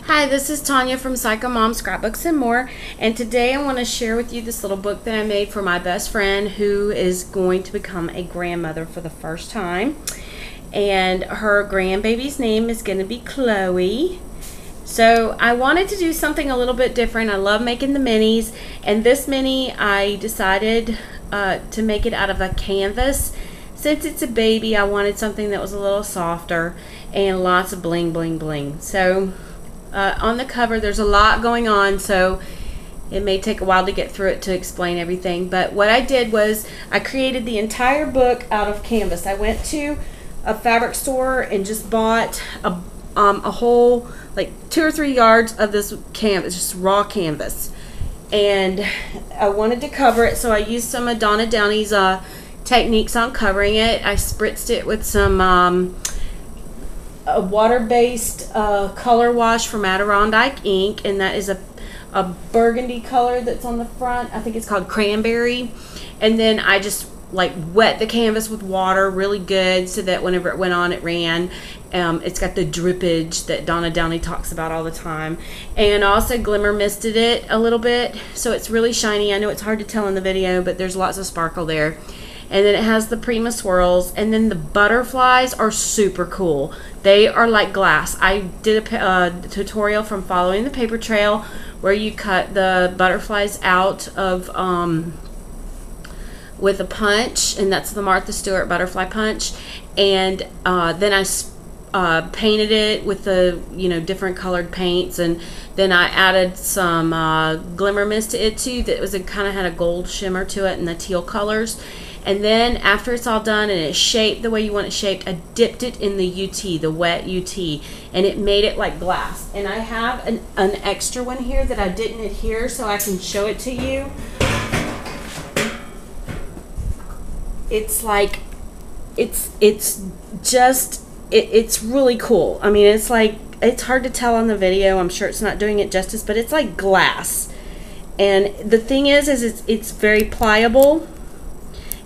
Hi, this is Tanya from Psycho Mom Scrapbooks and More, and today I want to share with you this little book that I made for my best friend who is going to become a grandmother for the first time. And her grandbaby's name is going to be Chloe. So I wanted to do something a little bit different. I love making the minis, and this mini I decided to make it out of a canvas. Since it's a baby, I wanted something that was a little softer and lots of bling bling bling. So on the cover there's a lot going on, so it may take a while to get through it to explain everything. But what I did was I created the entire book out of canvas. I went to a fabric store and just bought a whole like 2 or 3 yards of this canvas, just raw canvas, and I wanted to cover it, so I used some of Donna Downey's techniques on covering it. I spritzed it with some a water-based color wash from Adirondack ink, and that is a burgundy color that's on the front. I think it's called cranberry. And then I just like wet the canvas with water really good so that whenever it went on it ran. It's got the drippage that Donna Downey talks about all the time. And also glimmer misted it a little bit so it's really shiny. I know it's hard to tell in the video, but there's lots of sparkle there. And then it has the Prima swirls, and then the butterflies are super cool. They are like glass. I did a tutorial from Following the Paper Trail where you cut the butterflies out of with a punch, and that's the Martha Stewart butterfly punch. And then I painted it with the different colored paints, and then I added some glimmer mist to it too. That was kind of had a gold shimmer to it and the teal colors. And then after it's all done and it's shaped the way you want it shaped, I dipped it in the UT, the wet UT, and it made it like glass. And I have an extra one here that I didn't adhere, so I can show it to you. It's like, it's really cool. I mean, it's like, it's hard to tell on the video. I'm sure it's not doing it justice, but it's like glass. And the thing is it's very pliable,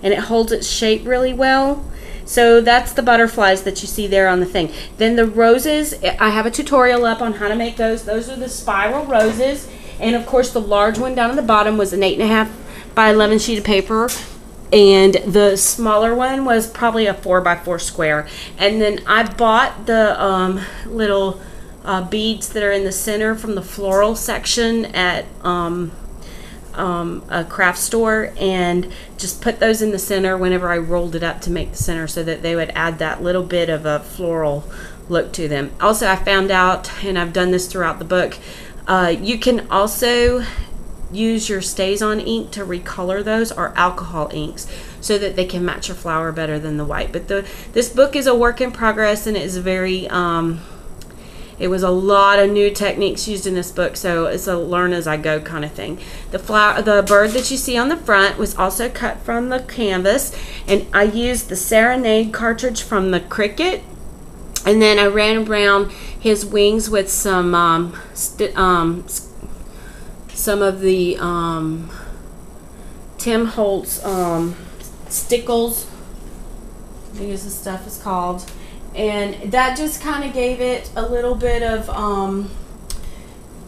and it holds its shape really well. So that's the butterflies that you see there on the thing. Then the roses, I have a tutorial up on how to make those. Those are the spiral roses. And of course the large one down at the bottom was an 8.5 by 11 sheet of paper. And the smaller one was probably a 4 by 4 square. And then I bought the little beads that are in the center from the floral section at a craft store, and just put those in the center whenever I rolled it up to make the center, so that they would add that little bit of a floral look to them. Also, I found out, and I've done this throughout the book, you can also use your StazOn ink to recolor those, or alcohol inks, so that they can match your flower better than the white. But this book is a work in progress, and it is very it was a lot of new techniques used in this book, so it's a learn as I go kind of thing. The bird that you see on the front was also cut from the canvas, and I used the Serenade cartridge from the Cricut, and then I ran around his wings with some of the Tim Holtz stickles, I think is the stuff is called. And that just kind of gave it a little bit of,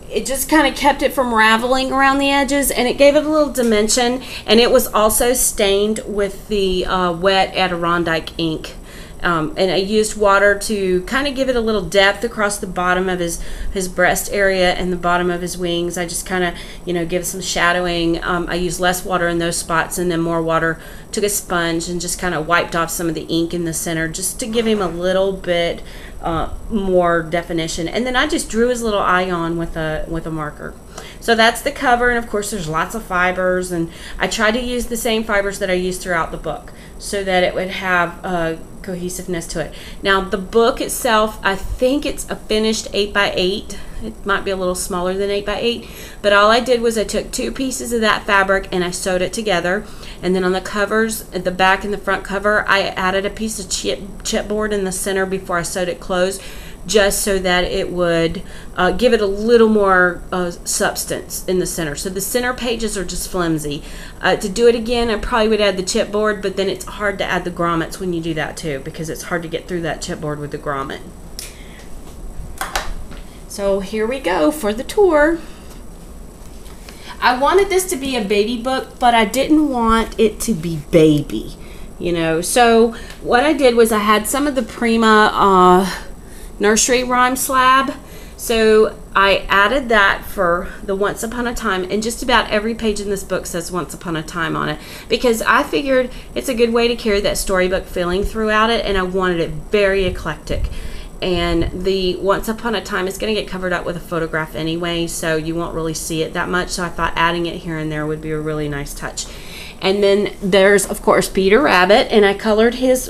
it just kind of kept it from raveling around the edges, and it gave it a little dimension. And it was also stained with the wet Adirondack ink. And I used water to kind of give it a little depth across the bottom of his breast area and the bottom of his wings. I just kind of, give some shadowing. I used less water in those spots, and then more water. Took a sponge and just kind of wiped off some of the ink in the center, just to give him a little bit more definition. And then I just drew his little eye on with a marker. So that's the cover, and of course there's lots of fibers, and I tried to use the same fibers that I used throughout the book so that it would have cohesiveness to it. Now the book itself, I think it's a finished 8 by 8. It might be a little smaller than 8 by 8, but all I did was I took 2 pieces of that fabric and I sewed it together. And then on the covers, at the back and the front cover, I added a piece of chipboard in the center before I sewed it closed, just so that it would give it a little more substance in the center. So the center pages are just flimsy. To do it again, I probably would add the chipboard, but then it's hard to add the grommets when you do that too, because it's hard to get through that chipboard with the grommet. So here we go for the tour. I wanted this to be a baby book, but I didn't want it to be baby, you know. So what I did was I had some of the Prima nursery rhyme slab. So I added that for the Once Upon a Time, and just about every page in this book says Once Upon a Time on it, because I figured it's a good way to carry that storybook feeling throughout it, and I wanted it very eclectic. And the Once Upon a Time is going to get covered up with a photograph anyway, so you won't really see it that much. So I thought adding it here and there would be a really nice touch. And then there's, of course, Peter Rabbit, and I colored his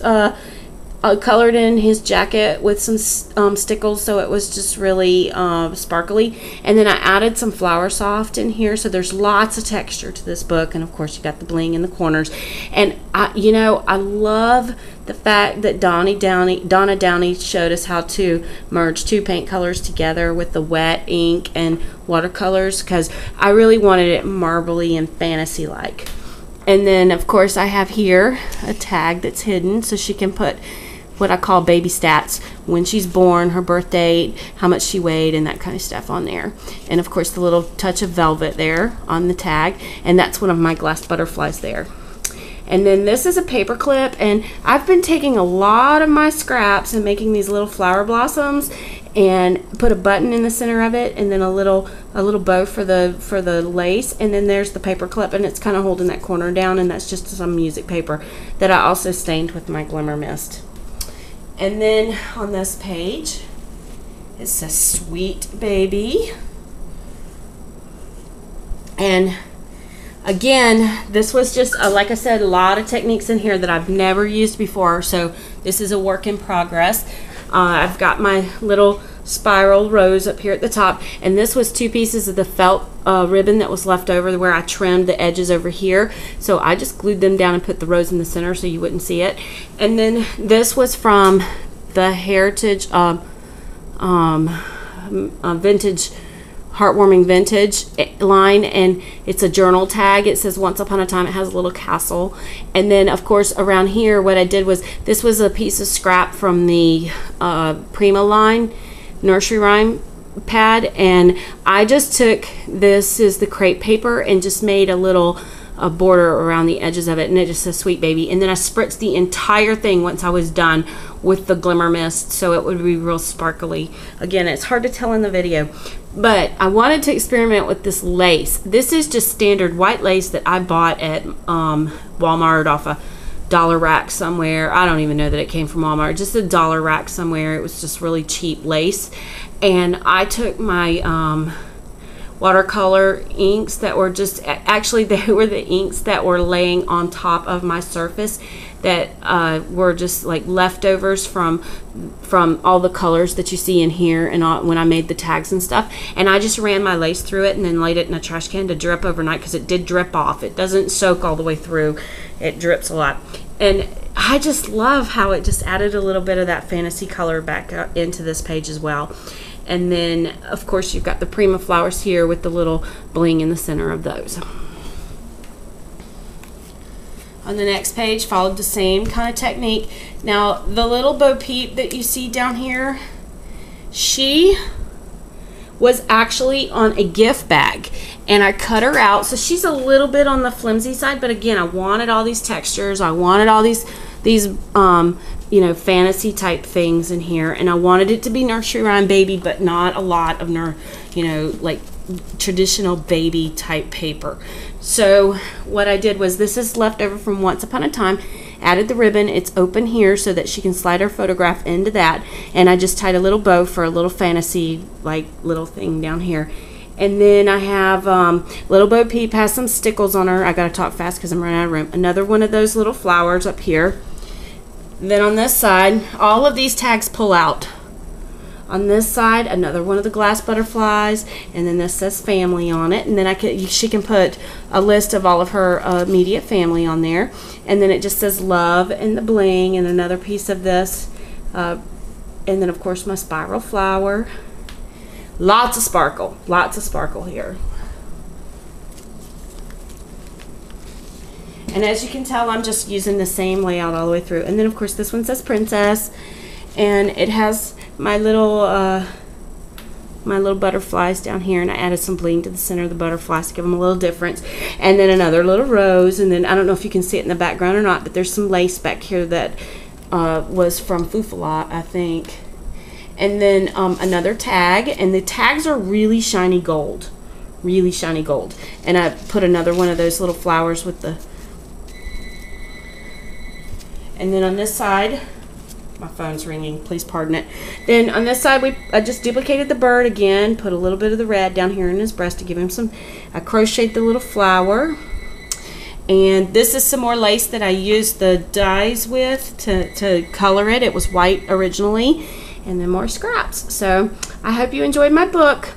colored in his jacket with some stickles, so it was just really sparkly. And then I added some Flower Soft in here, so there's lots of texture to this book. And of course, you got the bling in the corners. And you know, I love the fact that Donna Downey showed us how to merge two paint colors together with the wet ink and watercolors, because I really wanted it marbly and fantasy-like. And then, of course, I have here a tag that's hidden, so she can put what I call baby stats, when she's born, her birth date, how much she weighed, and that kind of stuff on there. And of course, the little touch of velvet there on the tag, and that's one of my glass butterflies there. And then this is a paper clip, and I've been taking a lot of my scraps and making these little flower blossoms, and put a button in the center of it, and then a little bow for the lace, and then there's the paper clip, and it's kind of holding that corner down, and that's just some music paper that I also stained with my Glimmer Mist. And then on this page, it says Sweet Baby. And again, this was just, like I said, a lot of techniques in here that I've never used before, so this is a work in progress. I've got my little spiral rose up here at the top, and this was 2 pieces of the felt ribbon that was left over where I trimmed the edges over here, so I just glued them down and put the rose in the center so you wouldn't see it. And then this was from the Heritage Vintage Heartwarming Vintage line, and it's a journal tag. It says Once Upon a Time. It has a little castle. And then of course around here what I did was, this was a piece of scrap from the Prima line nursery rhyme pad, and I just took, this is the crepe paper, and just made a little border around the edges of it, and it just says Sweet Baby. And then I spritzed the entire thing once I was done with the Glimmer Mist, so it would be real sparkly. Again, it's hard to tell in the video, but I wanted to experiment with this lace. This is just standard white lace that I bought at Walmart off a dollar rack somewhere. I don't even know that it came from Walmart, just a dollar rack somewhere. It was just really cheap lace. And I took my watercolor inks that were just, actually they were the inks that were laying on top of my surface that were just like leftovers from all the colors that you see in here, and when I made the tags and stuff. And I just ran my lace through it and then laid it in a trash can to drip overnight, because it did drip off. It doesn't soak all the way through, it drips a lot. And I just love how it just added a little bit of that fantasy color back into this page as well. And then of course you've got the Prima flowers here with the little bling in the center of those. On the next page, followed the same kind of technique. Now the little Bo Peep that you see down here, she was actually on a gift bag, and I cut her out, so she's a little bit on the flimsy side, but again, I wanted all these textures, I wanted all these you know, fantasy type things in here, and I wanted it to be nursery rhyme baby, but not a lot of you know, like traditional baby type paper. So what I did was, this is left over from Once Upon a Time. Added the ribbon, it's open here so that she can slide her photograph into that, and I just tied a little bow for a little fantasy like little thing down here. And then I have little Bo Peep has some stickles on her. I gotta talk fast because I'm running out of room. Another one of those little flowers up here. Then on this side, all of these tags pull out. On this side, another one of the glass butterflies, and then this says family on it, and then she can put a list of all of her immediate family on there, and then it just says love and the bling, and another piece of this, and then of course my spiral flower. Lots of sparkle here. And as you can tell, I'm just using the same layout all the way through. And then of course this one says princess, and it has my little my little butterflies down here, and I added some bling to the center of the butterflies to give them a little difference. And then another little rose, and then I don't know if you can see it in the background or not, but there's some lace back here that was from Fufala, I think. And then another tag, and the tags are really shiny gold. Really shiny gold. And I put another one of those little flowers with the... And then on this side, my phone's ringing, please pardon it. Then on this side, I just duplicated the bird again, put a little bit of the red down here in his breast to give him some... I crocheted the little flower. And this is some more lace that I used the dyes with to color it. It was white originally. And then more scraps. So I hope you enjoyed my book.